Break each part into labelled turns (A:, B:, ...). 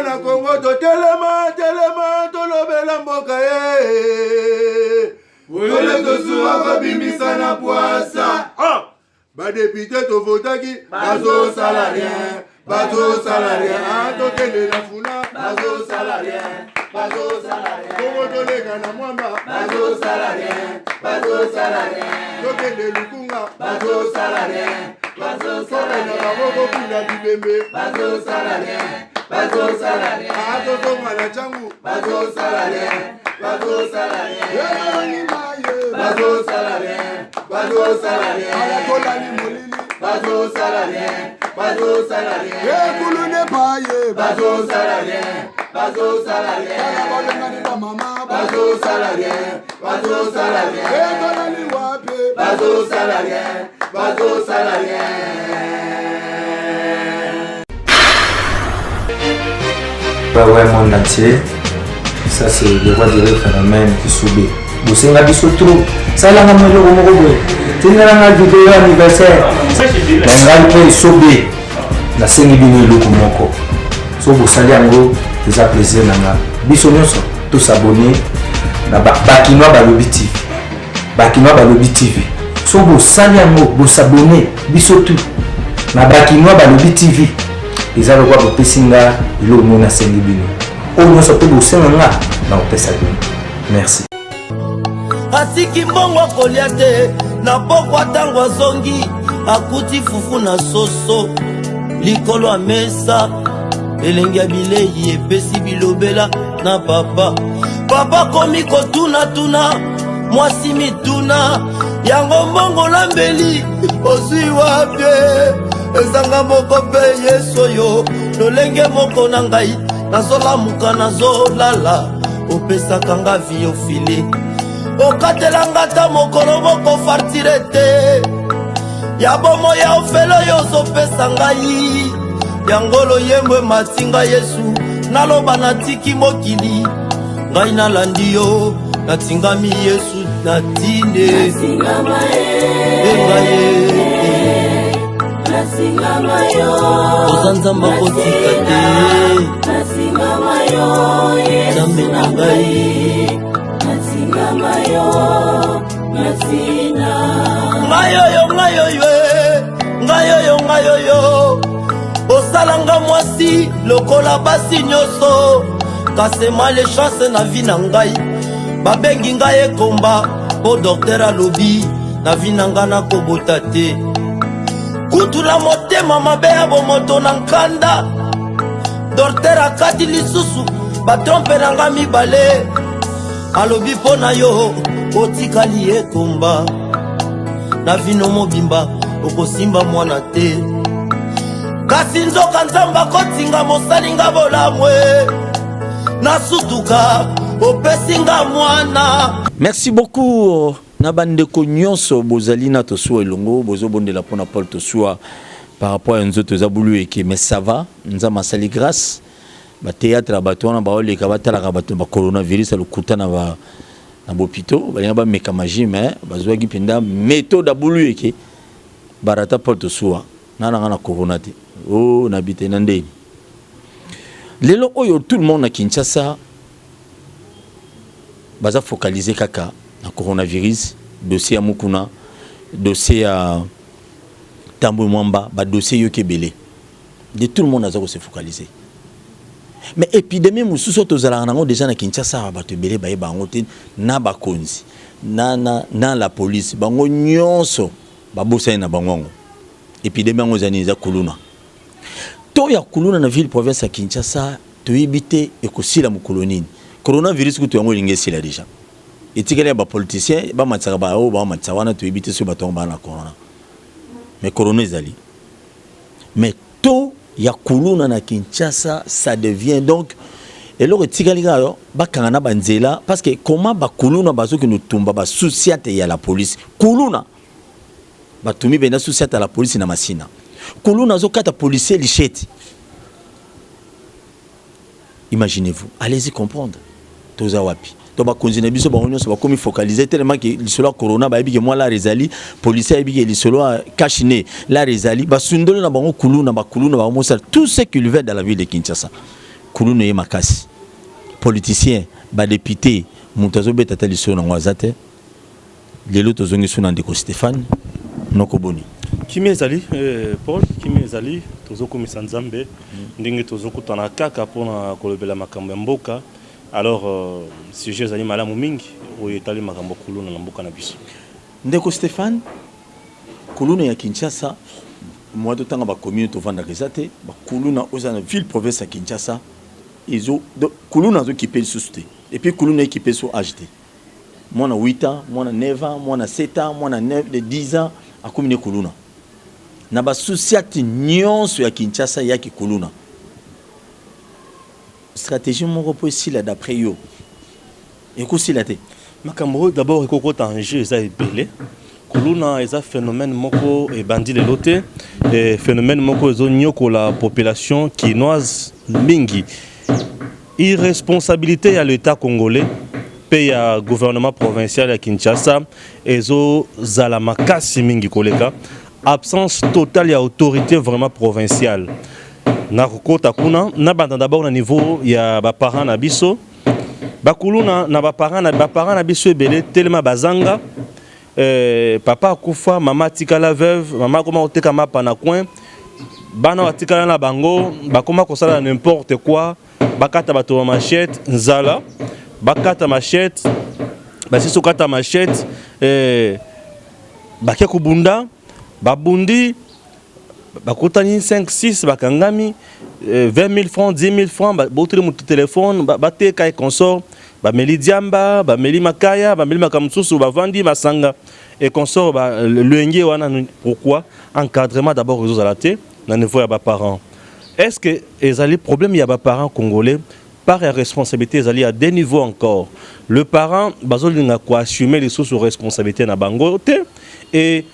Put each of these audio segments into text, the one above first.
A: bana Congo to telema tolobela mboka Wole to suwa babimisa na poasa ba député to votaki bazo salarien to tele la funa bazo salarien Congo to lega na mwamba bazo salarien to tele lukunga bazo salarien na baboko kuna bibembe bazo salarien ato tonga na changu bazo salarien alakola ni molili bazo salarien ekulu ne paye bazo salarien alabalengani ba mama bazo salarien ekola ni wape bazo salarien
B: Ouais, monde entier. Ça, c'est le roi du phénomène qui subit. Vous savez, la biso trop. Ça, là, on a le robo. Tu n'as pas de vidéo anniversaire. On a le pays subit. La scène est bien le comoko. So, vous savez, en gros, vous avez plaisir. Biso, nous sommes tous abonnés. Bakinois Balobi TV. So, vous savez, en gros, vous abonnez. Biso tout. Bakinois Balobi TV. Les gens voient que Pessinga, il est na Sengibino. On nous a tout aussi na Pesagino. Merci.
C: Asiki mbongo koliate na pokwa tango zongi akuti fufu na soso likolo a mesa elengi bilei epesi bilobela na papa komi kotuna mwasi mituna yango mbongo lambeli ozwi wapi ezanga moko pe yeso yo lolenge moko na ngai nazolamuka nazolala opesaka nga vi ofili okatelanga ta mokolo moko fartire te ya bomo ya ofelo yo ozopesa ngai yango loyembo matinga yesu naloba natiki mokili ngai nalandi yo natingami yesu natinde engaye ozanzamba kotika te nzambe na ngai ngayoyo osalanga mwasi lokola basi nyonso kasi malechance na vi na ngai babengi ngai ekomba po dokter alobi na vi na ngai nakobota te kutula motema mabe ya bomoto na nkanda dokter akati lisusu batrompe na ngai mibale alobi mpo na yo otikali ekomba na vino mobimba okosimba mwana te kasi nzoka nzambe akotinga mosalinga bolamwe nasutuka opesinga mwana.
D: Merci beaucoup nabandeko nyonso bozali na tosuwa elongo bozobondela mpona Paul tosuwa par rapport à nzoto zabulu eke mais ça va nza masali grâce ba théâtre ba tona ba oleka batalaka bato ba coronavirus alukuta na ba na bopito balinga ba meka magie mais bazwaki penda méthode abulu eke barata Paul tosuwa na corona te oh nabite na ndeni lelo oyo tout le monde na Kinshasa baza focaliser kaka na coronavirus dossier ya mukuna dossier ya Tambo Mwamba ba dossier yo kebele de tout le monde a se focaliser mais épidémie mususu tozala nango déjà na Kinshasa ba tebele ba yeba ngote na bakonzi na la police bango nyonso ba bosa na bango épidémie ngo zani za kuluna to ya kuluna na ville province ya Kinshasa to yibite ekosila mu kolonine coronavirus ku to yango lingesi la déjà etikele ba politicien ba matsaka ba o ba matsawana to yibite so batomba na corona mais corona ezali mais to ya kuluna na Kinshasa ça devient donc et le etikali gayo bakanga na banzela parce que comment ba kuluna bazoki no tumba ba souciate ya la police kuluna batumi bena souciate à la police na masina kuluna zo kata policier licheti. Imaginez-vous, allez-y comprendre. Toza wapi. To ba konzina biso ba onyo so ba komi focaliser tellement que lisolo corona ba bi ke moi la rezali policier bi ke lisolo kashine la rezali ba sundolo na bango kuluna ba mo tout ce qu'il veut dans la ville de Kinshasa. kuluna ye makasi politicien ba député mutazo beta taliso na ngwazate lelo tozongi suna ndeko Stéphane nokoboni
E: Kimi ezali Paul Kimi ezali tozokomisa nzambe ndenge tozokutana kaka pona kolobela makambo ya mboka. Alors sujet ezali malamu mingi oyo etali makambo kuluna na mboka na biso.
D: Ndeko Stéphane kuluna ya Kinshasa moi de temps ba communauté vanda rezate ba kuluna ozana ville province ya Kinshasa izo kuluna zo kipeli susute et puis kuluna équipé so acheté moi na 8 ans moi na 9 ans moi na 7 ans moi na 9 de 10 ans akomine kuluna na ba société nyonso ya Kinshasa ya ki kuluna stratégie moko po sila d'après yo et ko sila te
E: makambo d'abord ekoko tanger eza ebele kuluna eza phénomène moko et bandi le loté et phénomène moko ezo nyoko la population kinoise mingi irresponsabilité à l'état congolais pays à gouvernement provincial à Kinshasa ezo zala makasi mingi koleka absence totale ya autorité vraiment provinciale na kokota kuna na banda d'abord na niveau ya ba parents na biso bakuluna na ba parents na biso ebele tellement bazanga papa akufa mama tikala veuve mama koma oteka mapa na coin bana watikala na bango bakoma kosala n'importe quoi bakata bato machette nzala bakata machette basiso kata machette bakia kubunda babundi bakotani 5-6 bakangami 20 000 francs 10 000 francs botele mu téléphone bateka et consort bameli diamba bameli makaya bameli makamsusu bavandi masanga et consort luenge wana. Pourquoi encadrement d'abord aux alaté na niveau ya ba parents. Est-ce que ezali problème ya ba parents congolais par responsabilité ezali à des niveaux encore le parent bazolinga ko assumer les sous responsabilité na bango te et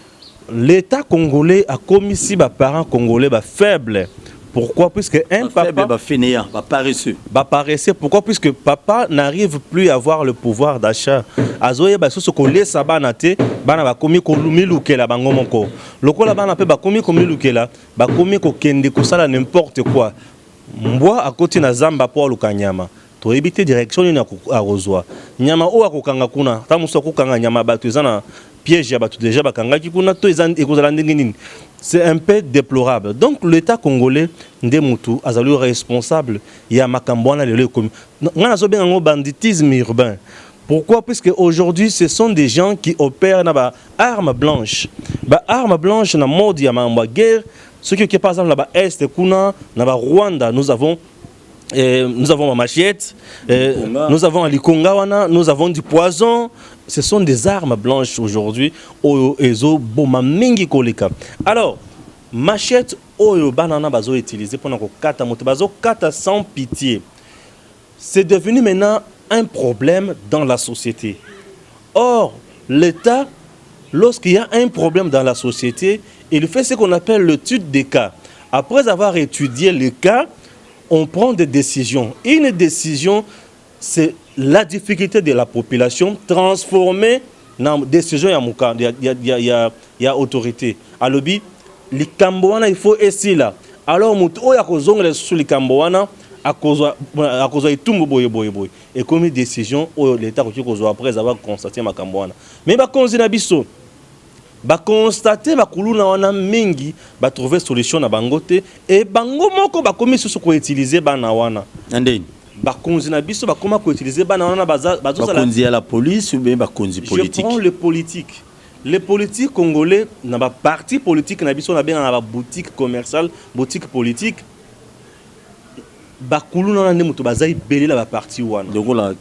E: l'état congolais a commis si ba parents congolais ba faible. Pourquoi? Puisque un papa
D: va fainéant, va paresseux.
E: Va paresseux. Pourquoi? Puisque papa n'arrive plus à avoir le pouvoir d'achat. Azoye ba soso ko lesa bana te, bana ba komi ko lumilukela bango moko. Lokola bana pe ba komi ko milukela, ba komi ko kende ko sala n'importe quoi. Mbwa akoti na zamba po lukanyama. To éviter direction ni na arozwa. Nyama o akokanga kuna, ta muso kokanga nyama batu ezana piège ya batu déjà bakanga ki kuna to ezan ekozala ndenge nini. C'est un peu déplorable. Donc l'État congolais ndemutu azali responsable ya makambwana lelo comme ngana zo benga banditisme urbain. Pourquoi? Puisque aujourd'hui ce sont des gens qui opèrent na ba armes blanches. Ba armes blanches na mode ya mamba guerre, ce qui par exemple là-bas est kuna na ba Rwanda nous avons ma machette, nous avons Alikonga wana, nous avons du poison. Ce sont des armes blanches aujourd'hui. Oyo boma mingi koleka. Alors, machette oyo banana bazo utilisé pour ko kata moto bazo kata sans pitié. C'est devenu maintenant un problème dans la société. Or, l'État, lorsqu'il y a un problème dans la société, il fait ce qu'on appelle l'étude des cas. Après avoir étudié les cas, on prend des décisions. Une décision, c'est la difficulté de la population transformée en décision. Il y a autorité. À l'obi, les Cambouana, il faut essayer là. Alors, il y a des gens qui sont les Cambouana, à cause de tout boy. Et comme une décision, l'État après avoir constaté ma Cambouana. Mais bah, quand on ba constater ba kuluna wana mingi ba trouver solution na bangote et bango moko ba komi susu ko utiliser bana wana
D: ndeni
E: ba konzi na biso ba koma ko utiliser bana wana bazo
D: ba konzi à la police ou bien ba konzi politique.
E: Je prends les politiques congolais na ba parti politique na biso na bien na ba boutique commerciale boutique politique bakuluna na ndemu to bazai belé la parti wana
D: donc là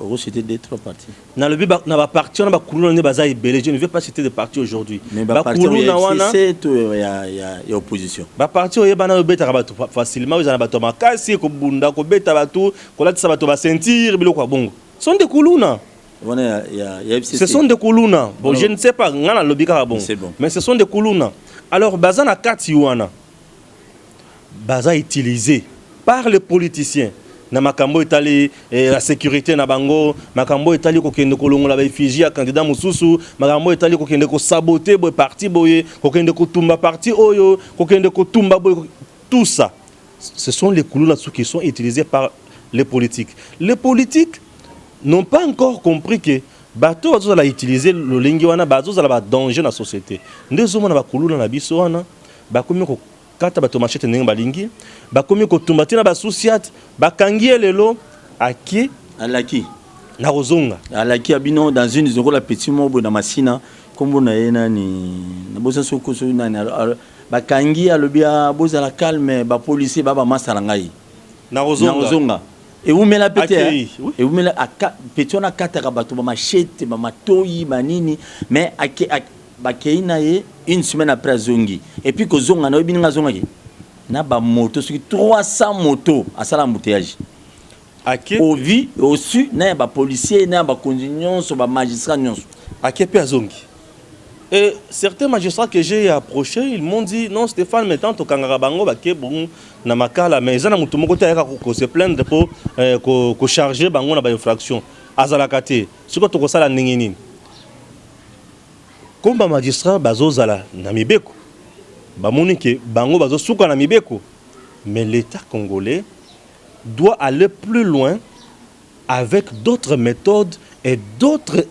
D: on citer des trois parties
E: na le ba na ba parti wana bakuluna ne bazai belé. Je ne vais pas citer de partis aujourd'hui
D: mais bakuluna wana c'est ya opposition
E: ba parti oye bana obeta bato facilement ils en bato makasi ko bunda ko beta bato ko latisa bato ba sentir biloko bongo sont des kuluna
D: wana ya FCC.
E: Ce sont des kuluna bon alors, je ne sais pas ngana lobika bon mais ce sont des kuluna. Alors bazana kati wana baza utilisé par les politiciens. Na makambo etali la sécurité na bango, makambo etali ko kende ko longola ba effigie candidat mususu, makambo etali ko kende ko saboter boy parti boye, ko kende ko tumba parti oyo, ko kende ko tumba boy, tout ça. ce sont les couleurs qui sont utilisés par les politiques. Les politiques n'ont pas encore compris que bateau va utiliser le lingi wana bateau va danger dans la société. Nous sommes na bakulula na biso wana bakomi ko kata bato machete ndenge balingi bakomi ko tumbatina ba souciat bakangi lelo aki
D: alaki
E: na rozonga
D: alaki abino dans une zone la petit mobo na masina kombo na yena ni na bosa soko so na bakangi alobia boza la calme ba policier ba masala ngai
E: na rozonga
D: et vous me la pété et vous me la petit on a kataka bato ba machete ba matoyi manini mais bakeina ye une semaine après zongi et puis ko zonga na obini nga zonga ki na ba moto sur 300 motos à sala embouteillage au vie au su na ba policier na ba condignon so ba magistrat nyonso
E: akepe azongi. Et certains magistrats que j'ai approchés, ils m'ont dit non Stéphane, mais tant que Kangarabango baké bon na makala mais ils ont mutu moko ta ko se plaindre pour ko charger bango na ba infraction azalakate siko to ko sala ningini comme ba magistrat bazozala na mibeko ba monike bango bazo suka na mibeko mais l'État congolais doit aller plus loin avec d'autres méthodes et d'autres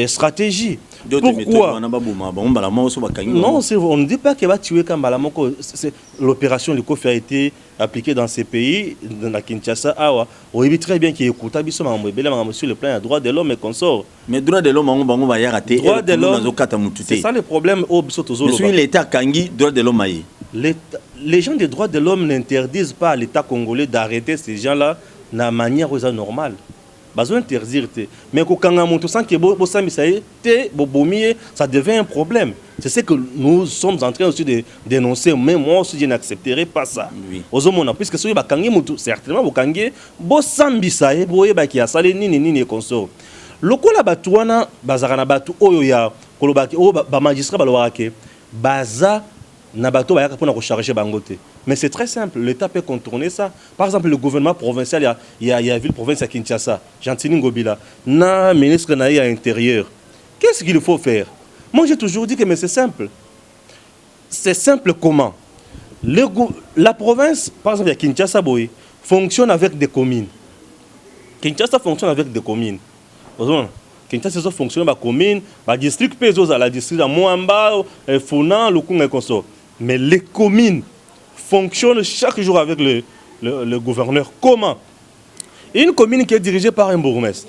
E: stratégies. Pourquoi? Non, on ne dit pas qu'il va tuer Kambalamoko. L'opération Likofi a été appliquée dans ces pays, dans la Kinshasa. On évite très bien qu'il y ait sur le plan des droits de l'homme et consorts.
D: Mais droits de l'homme,
E: droits de l'homme, c'est ça le problème.
D: L'État Kangi, droits de l'homme.
E: Les gens des droits de l'homme n'interdisent pas à l'État congolais d'arrêter ces gens-là de manière normale. Besoin d'interdire. Mais quand ça devient un problème. C'est ce que nous sommes en train aussi de dénoncer. Mais moi aussi, je n'accepterai pas ça.
D: Oui.
E: Puisque si vous certainement, vous avez ni consort. Lokola batuana bazarana batu oyo ya kolobaki o ba magistrat balobaki baza na bato bayaka pour recharger bangote. Mais c'est très simple, l'État peut contourner ça. Par exemple, le gouvernement provincial, il y a la ville province à Kinshasa, Gentini Ngobila, na ministre na intérieur. Qu'est-ce qu'il faut faire? Moi j'ai toujours dit que mais c'est simple. C'est simple comment? La province, par exemple, à Kinshasa Boy, fonctionne avec des communes. Kinshasa fonctionne avec des communes. Kinshasa fonctionne avec des communes, le district Pesos à la district à Moamba, Founan, Lukunga et consort. Mais les communes fonctionnent chaque jour avec le gouverneur. Comment? Une commune qui est dirigée par un bourgmestre.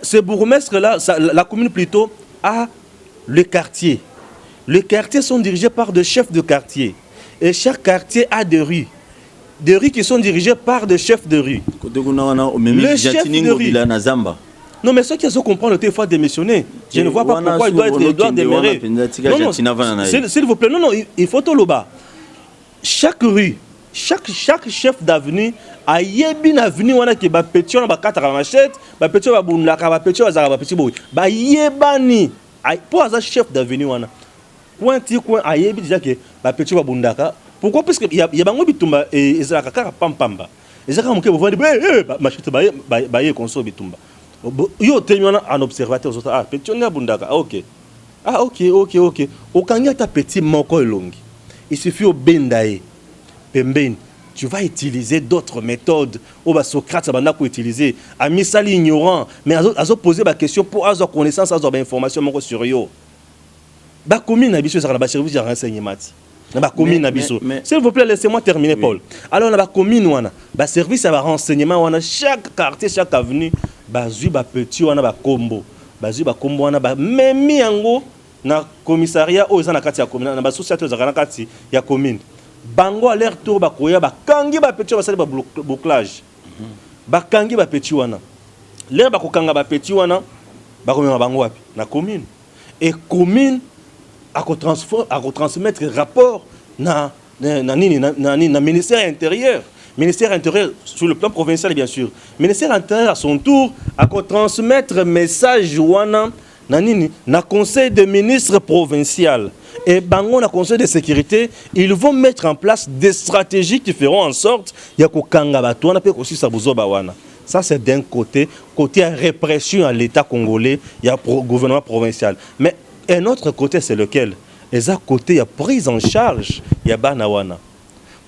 E: Ce bourgmestre-là, la commune plutôt, a le quartier. Les quartiers sont dirigés par des chefs de quartier. Et chaque quartier a des rues. Des rues qui sont dirigées par des chefs de rue. Le chef de rue. Non, mais ceux qui se comprennent, il faut démissionner. Je ne vois pas pourquoi il doit demeurer. Non, s'il vous plaît, non, il faut tout le bas. Chaque rue, chaque chef d'avenue a une avenue qui va pétir dans la carte à machette, va pétir dans la boule, va pétir dans la petite boule. Bah, yébani. Pour un chef d'avenue, point a yébi déjà que va pétir dans la boule. Pourquoi? Parce qu'il y a un bitumba et ils ont la carte pam pamba. Ils ont dit, machette baye console bitumba. Yo tellement un observateur ah petit on a bundaka ok okanga ta petit moko longi il suffit au bendae pembeni tu vas utiliser d'autres méthodes au ba Socrate banda ko utiliser a misali ignorant mais azo poser ba question pour avoir connaissance avoir ba information moko sur yo ba commune na biso ça na ba service de renseignement na ba commune na biso s'il vous plaît laissez-moi terminer Paul alors na ba commune wana ba service de renseignement wana chaque quartier chaque avenue bazui ba petit wana ba kombo wana ba memi yango na commissariat o ezana kati ya commune na ba société ezana kati ya commune bango aller tour ba koya ba kangi ba petit ba sali ba bouclage ba kangi ba petit wana l'air ba kokanga ba petit wana ba komema bango wapi na commune et commune a transmettre rapport na ministère intérieur. Ministère intérieur sur le plan provincial bien sûr. Ministère intérieur à son tour a transmettre message wana na conseil de ministres provincial et bango na conseil de sécurité, ils vont mettre en place des stratégies qui feront en sorte ya ko kanga bato wana pe ko sisa buzoba wana. Ça c'est d'un côté répression à l'État congolais, il y a gouvernement provincial. Mais un autre côté c'est lequel? Et à côté il y a prise en charge ya bana wana.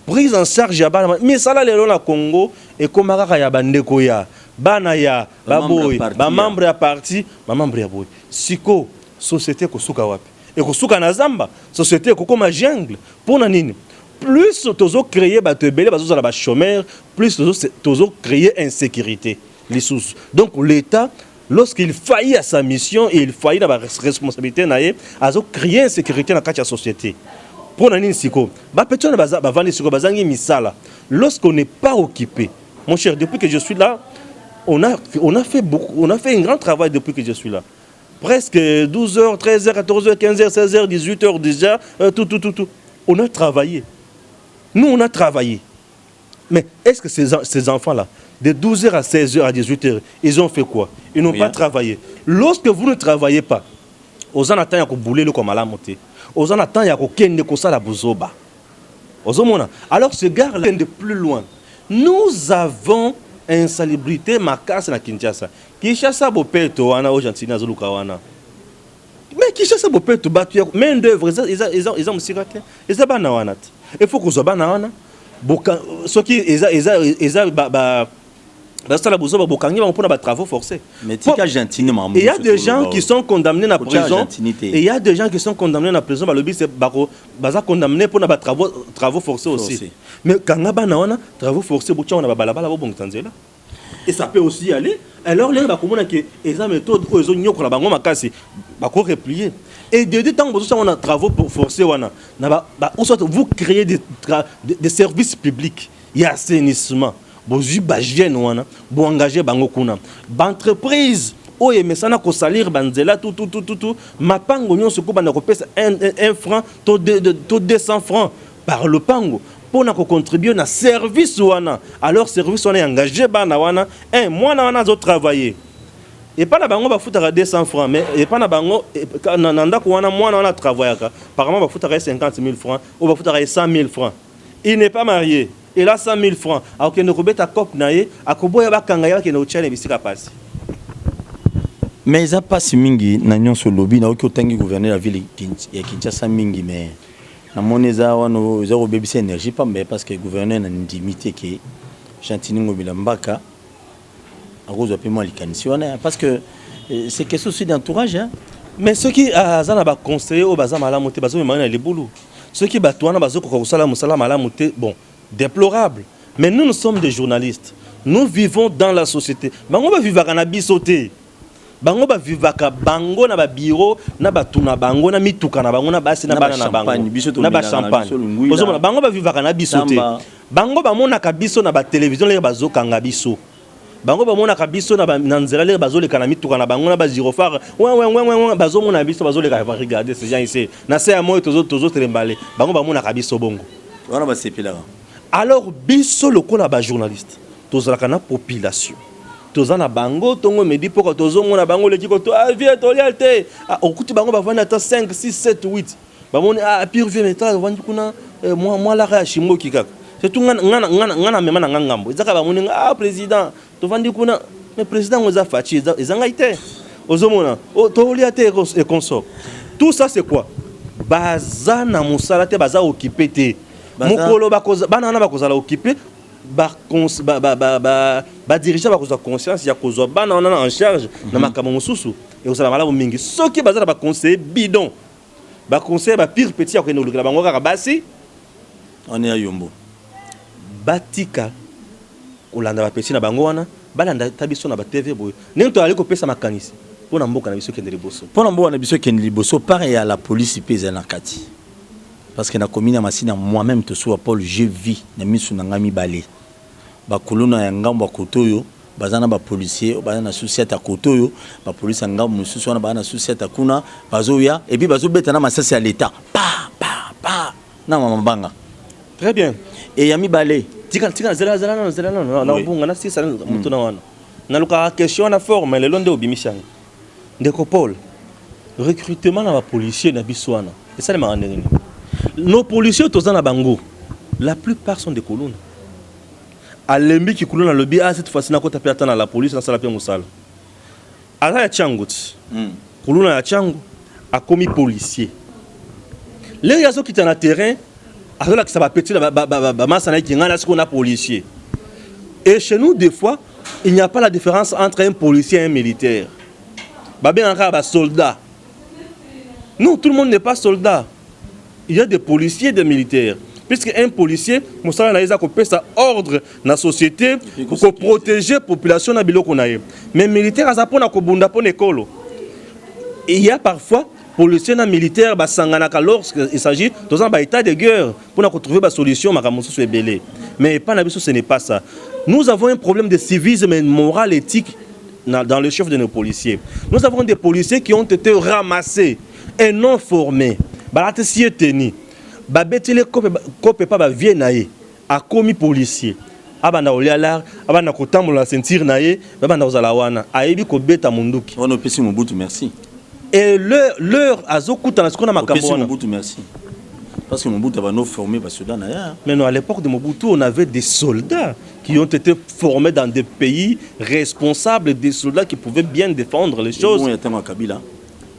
E: prise en charge ya bana mais ça là lelo na Congo et comme kaka ya bandeko ya bana ya baboy ba membre ya parti ba membre ya boy siko société ko suka wapi et ko suka na zamba société ko koma jungle pour na nini plus tozo créer ba tebele bazo la ba chômeur plus tozo créer insécurité les sous donc l'état lorsqu'il faillit à sa mission et il faillit dans la responsabilité naé azo créer insécurité dans la société pour nani siko ba petona ba vandi siko bazangi misala lorsqu'on n'est pas occupé mon cher depuis que je suis là on a fait un grand travail depuis que je suis là presque 12h 13h 14h 15h 16h 18h déjà tout on a travaillé nous on a travaillé mais est-ce que ces enfants là de 12h à 16h à 18h ils ont fait quoi ils n'ont pas travaillé lorsque vous ne travaillez pas aux en attendant que bouler le comme à la montée aux en attendant que kende ko sala buzoba alors ce gars là de plus loin nous avons insalubrité makasi na Kinshasa Kinshasa bopeto wana au Argentine azuluka wana mais Kinshasa bopeto batu main d'œuvre ils ont musirate ils bana wana il faut que zo bana wana boka soki eza ba ça la bozoba bokangi ba pona ba travaux forcés
D: mais tika Argentine maman
E: il y a des gens qui sont condamnés na prison et il y a des gens qui sont condamnés na prison ba lobi c'est baza condamné pour na ba travaux forcés aussi mais kanga bana wana travaux forcés bo tchana ba balabala bo bongtanzela et ça peut aussi aller alors les ba komona que eza méthode ozo nyoko la bango makasi ba ko replier et de temps bozo on a travaux forcés wana na ba vous créez des services publics il y a assainissement bozu ba jeune wana bo engager bango kuna ba entreprise oye mesana ko salir banzela tout mapango nyonso ko bana ko pesa 1 franc to 200 francs par le pango pour na ko contribuer na service wana alors service wana engagé bana wana un mois na wana zo travailler et pas na bango ba futaka 200 francs mais et pas na bango na ndako wana mwana wana travaillaka apparemment ba futaka 50 000 francs ou ba futaka 100 000 francs il n'est pas marié et là 100 000 francs alors que ne robeta cop naé akoboya bakanga ya ke no tchane bisika passe
D: mais ça passe mingi na nyonso lobby na otangi gouverner la ville ya Kinshasa mingi mais na moneza wano zero bebisi énergie pas mais parce que gouverneur na intimité que Chantini Ngobila Mbaka à cause de paiement likanisiona parce que c'est question aussi d'entourage hein
E: mais ceux qui azana ba conseiller au baza mala monter bazo mena les boulot ceux qui batouana bazo ko sala musala mala monter bon déplorable mais nous sommes des journalistes nous vivons dans la société bango ba vivaka na bisoté bango ba vivaka bango na ba bureau na batuna bango na mituka na bango na basi na bana na bango na ba champagne ozomona bango ba vivaka na bisoté bango ba mona ka biso na ba télévision les bazo kanga biso bango ba mona ka biso na nzela les bazo le kana mituka na bango na ba gyrophare ouais bazo mona biso bazo le ka regarder ces gens ici na c'est à moi tozo trembale bango ba mona ka biso bongo
D: wana ba sepila.
E: Alors biso lokola ba journaliste tozalaka na population tozana bango tongo medi poko tozomona bango leki ko to vie to lialte okuti bango ba vana ta 5 6 7 8 ba moni pire vie meta vandi kuna moi la ra shimo kikaka c'est tout ngana mema na ngambo ezaka ba moni président to vandi kuna mais président ngoza fachi ezanga ite ozomona to lialte et consort tout ça c'est quoi bazana musala te baza occupé te mukolo bakoza bana na bakoza la occupé ba dirigeant bakoza conscience ya kozwa bana on en charge na makambo mususu et osala malamu mingi soki bazala ba conseiller bidon ba conseiller ba pire petit ya keno lukela bango kaka basi
D: on est à Yombo
E: batika olanda ba petit na bango wana balanda tabiso na ba TV boy nento ali ko pesa makanisi pona mboka na biso kende liboso
D: pona mboka na biso kende liboso pareil à la police pesa na kati parce que na commune ya Masina moi-même te sois Paul je vis na misu na ngami balé ba kolona ya ngambo kotoyo bazana ba policier bazana société kotoyo ba police ngambo mususu wana bazana société kuna bazoya et puis bazobeta na masasi ya l'état pa na mambanga
E: très bien
D: et yami balé
E: tika zela na bunga na sisa mutu na wana na luka question na forme le londe obimishanga ndeko Paul recrutement na ba policier na biswana et ça le marandeni nos policiers tous na bango la plupart sont des colonnes alembi ki kuluna lobi cette fois-ci na kota peta na la police na sala pe musala ala ya changuti kuluna ya changu a commis policier les yazo qui na terrain alors que ça va petit la masse qui ngana ce qu'on a policier. Et chez nous des fois, il n'y a pas la différence entre un policier et un militaire. Babé un soldat. Non, tout le monde n'est pas soldat. Il y a des policiers et des militaires. Puisque un policier, il a ordre dans la société pour protéger la population. Mais militaire, il y a parfois policiers et militaires lorsqu'il s'agit d'un état de guerre pour trouver une solution. Mais pas ce n'est pas ça. Nous avons un problème de civisme moral, éthique dans le chef de nos policiers. Nous avons des policiers qui ont été ramassés et non formés. Babetele kope pa ba vie nae a commis policier abana olialar abana kotambola ceinture nae babana ozala wana ayebi ko beta munduki
D: on opesi Mobutu merci
E: et leur azokuta na skona makambo wana
D: Mobutu merci parce que Mobutu va nous former parce que dans naia
E: mais non à l'époque de Mobutu on avait des soldats qui ont été formés dans des pays responsables, des soldats qui pouvaient bien défendre les choses.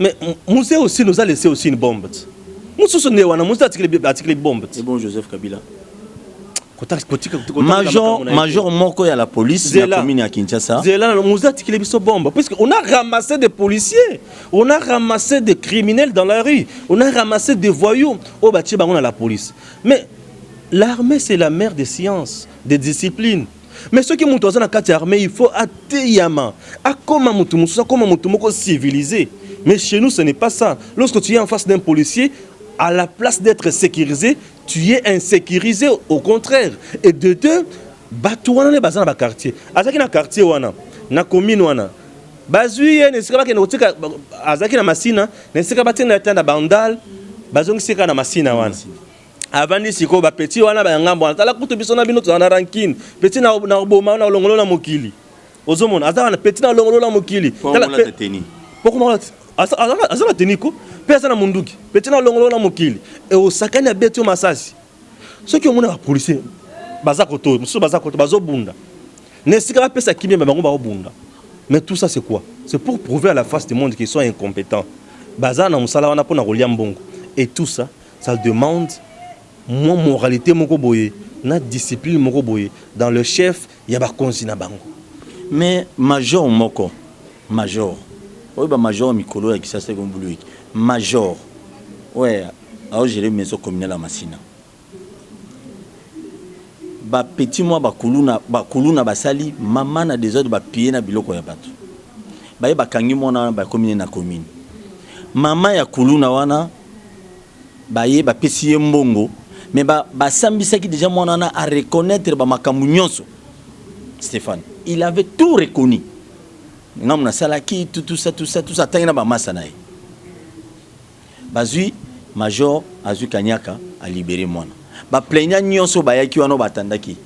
E: Mais Moussé aussi nous a laissé aussi une bombe. C'est
D: bon Joseph Kabila. Major Moko à la police de la commune à Kinshasa.
E: Puisqu'on a ramassé des policiers, on a ramassé des criminels dans la rue, on a ramassé des voyous au bâtiment à la police. Mais l'armée c'est la mère des sciences, des disciplines. Mais ceux qui montent dans la armée, il faut atteyama, civilisé. Mais chez nous ce n'est pas ça. Lorsque tu es en face d'un policier, à la place d'être sécurisé, tu es insécurisé au contraire. Et de deux, batouana les bazans dans le quartier. Azaki na quartier wana, na commune wana. Bazuye ne sika ke notika azaki na masina, ne sika batina tanda bandal, bazongi sika na masina wana. Avandi siko ba petit wana ba ngambo wana. Tala kutu biso na bino to na ranking. Petit na boma na longolo na mokili. Ozomona azana petit na longolo na mokili.
D: Tala teni.
E: Pourquoi azana teniko? Pesa na munduki, petit na longolo na mokili. Et au sakani ya beti masasi. Ceux qui ont mon policier, bazakoto, monsieur bazakoto, bazobunda. Nesika ba pesa kimia bango ba obunda. Mais tout ça c'est quoi? C'est pour prouver à la face du monde qu'ils sont incompétents. Bazana musala wana pona kolia mbongo. Et tout ça, ça demande moi moralité moko boye, na discipline moko boye. Dans le chef, il y a ba konzi na bango.
D: Mais major moko, major. Oui, bah major Mikolo qui ça c'est comme vous major. Ouais, alors j'ai les maisons communales à Massina. Ba petit moi ba kuluna basali maman na des autres ba pied na biloko ya bato. Ba kangi mona ba commune na commune. Maman ya kuluna wana ba pesi mbongo mais ba sambisa ki déjà mona na à reconnaître ba makambu nyonso. Stéphane, il avait tout reconnu. Namna salaki tout ça tangina ba masanae. Bazui major Azu Kanyaka a libéré mwana. Ba plaignant nyonso ba yaki wana batandaki.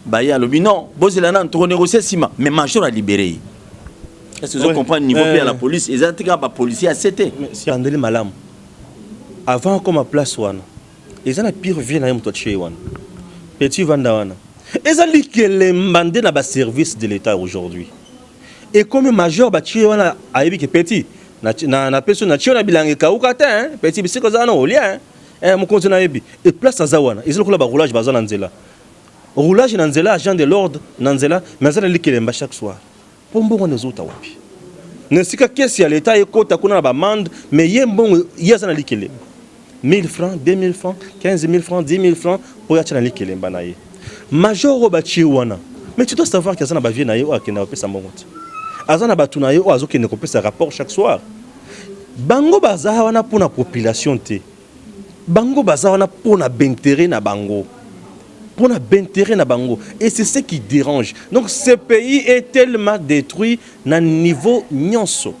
D: Ba ya lobi non, bozela na to négocier sima mais major a libéré. Est-ce que vous comprenez niveau de la police, ils ont ba policier à CT.
E: Si Andeli Malam. Avant comme à place wana. Ils ont la pire vie na mto chez wana. Petit vanda wana. Ils ont dit que les mandés na ba service de l'état aujourd'hui. Et comme major ba chez wana ayebi que petit na personne na tio na bilangi kauka te hein petit bisiko za na olia hein mon continent yebi et place azawana ils ont ba roulage bazana nzela roulage na nzela agent de l'ordre na nzela mais ça likelemba chaque soir pombo on les autres wapi nesika kesi ya l'état ekota kuna ba mande mais yembongo yaza na likelemba 1000 francs 2000 francs 15000 francs 10000 francs pour ya na likelemba na ye major ba chiwana mais tu dois savoir que ça na ba vie na ye o akena pesa mbongo azana batuna yo azoke ne kopesa rapport chaque soir bango baza wana pour la population te bango baza wana pour na bentéré na bango pour na bentéré na bango et c'est ce qui dérange donc ce pays est tellement détruit na niveau nyonso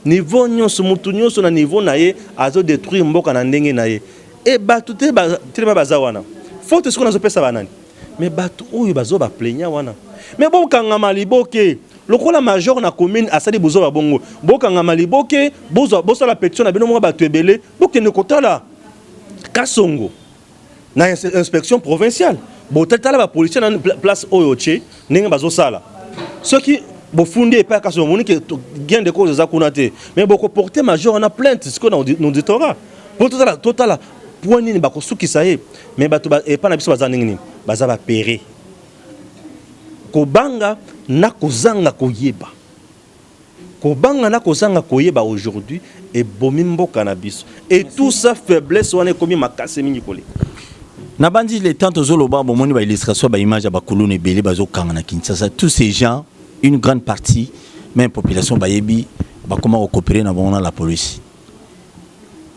E: mutu nyonso na niveau na ye azo détruire mboka na ndenge na ye et batu te tellement baza wana faute ce qu'on a pesa banani mais batu oyo bazo ba plaignant wana mais bon kangama liboke lokola major na commune asali bozo ba bongo bokanga maliboke bozo la pétition na bino mo ba twebele bokene kotala kasongo na inspection provinciale botala ba policier na place oyoche ninga bazo sala ceux qui bofundi pas kasongo moni que gain de cause za kunate mais boko porter major na plainte ce qu'on a nous dit pour total point nini bakosukisa ye mais bato epa na biso baza ndenge nini baza bapere kobanga na kozanga koyeba kobanga na kozanga koyeba aujourd'hui ebomi mboka na biso et tout ça faiblesse wana ekomi makasi mingi koleka
D: na bandi les temps tozoloba bomoni ba illustration ba image ba kolone ebele bazokanga na Kinshasa tous ces gens une grande partie même population bayebi bakoma coopérer na bona la police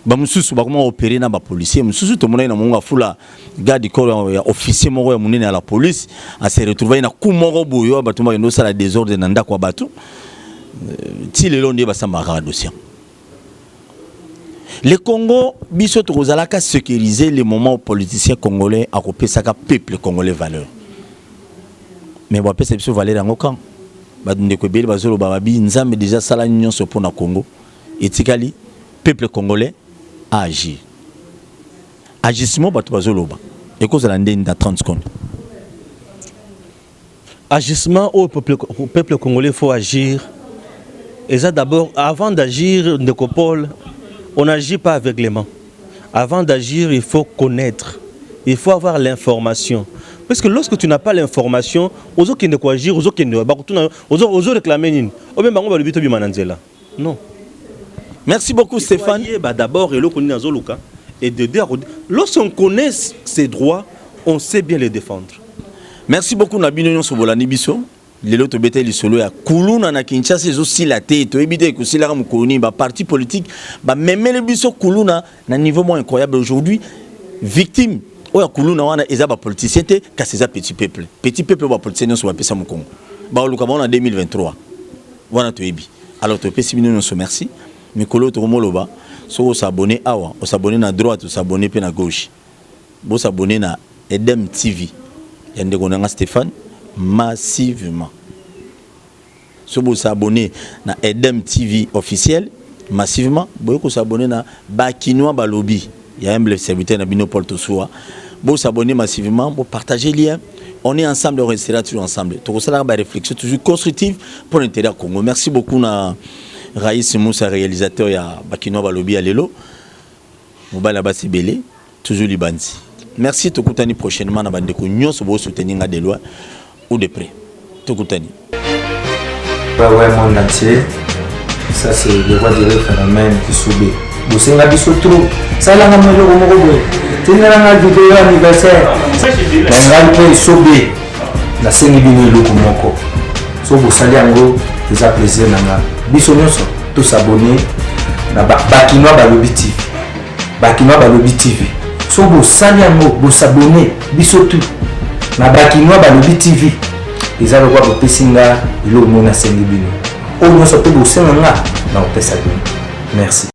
D: ba mususu bakoma opérer na ba policier mususu to mona na monga fula garde corps ya officier moko ya munene à la police a se retrouver na kumoro boyo ba tumba ndo sala désordre na ndako batu ti lelo ndé ba samba ka dossier. Le Congo biso to kozalaka sécuriser les moments où politiciens congolais a kopesaka peuple congolais valeur mais ba pesa biso valeur yango kan ba ndeko beli bazolo ba bi nzambe déjà sala nyonso pour na Congo etikali peuple congolais a agi agissement bato bazolo ba et cause la ndé dans 30 secondes
E: agissement au peuple congolais faut agir et ça d'abord avant d'agir Ndekopol on n'agit pas aveuglément. Avant d'agir, il faut connaître. Il faut avoir l'information. Parce que lorsque tu n'as pas l'information, aux autres qui ne quoi agir, aux autres qui ne aux réclamer non.
D: Merci beaucoup Stéphane.
E: D'abord, et de dire, lorsqu'on connaît ses droits, on sait bien les défendre.
D: Merci beaucoup Nabino Sobolani Biso. Lelo to bete li solo ya kuluna na Kinshasa zo sila te to ebite ko sila mu koni ba parti politique ba memele biso kuluna na niveau moins incroyable aujourd'hui victime o ya kuluna wana eza ba politicien te ka ces petits peuple ba politicien so ba pesa mu Congo ba luka ba na 2023 wana to ebi alors to pesi bino so merci mikolo to moloba so s'abonner awa o s'abonner na droite o s'abonner pe na gauche bo s'abonner na Edem TV ya ndeko na Stéphane massivement. Si vous s'abonnez à Edem TV officiel, massivement, vous pouvez s'abonner à Bakinois Balobi. Il y a un serviteur dans Binopol Tosoua. Vous s'abonnez massivement, vous partagez le lien. On est ensemble, on restera toujours ensemble. Tout ça, une réflexion toujours constructive pour l'intérêt du Congo. Merci beaucoup à Raïs Moussa, réalisateur de Bakinois Balobi à Lelo. Moubala Bassi Belé, toujours Libanzi. Merci, tout le prochainement. Nous allons soutenir des lois. Ou de près. Tout coutani.
B: Ouais, monde entier. Ça, c'est le roi du phénomène qui subit. Vous savez, la biso trop. Ça, là, on a le mot. Tu as une vidéo anniversaire. On a le pays subit. La scène est venue le Komoko. So, vous savez, en gros, c'est un plaisir. Biso, nous sommes tous abonnés. Bakinois Balobi TV. Bakinois Balobi TV. So, vous savez, en gros, vous abonnez. Biso tout. Na Bakinois Balobi TV eza lokwa bopesinga ilo mona sengi bino o nyonso pe bosenga na opesa bino merci.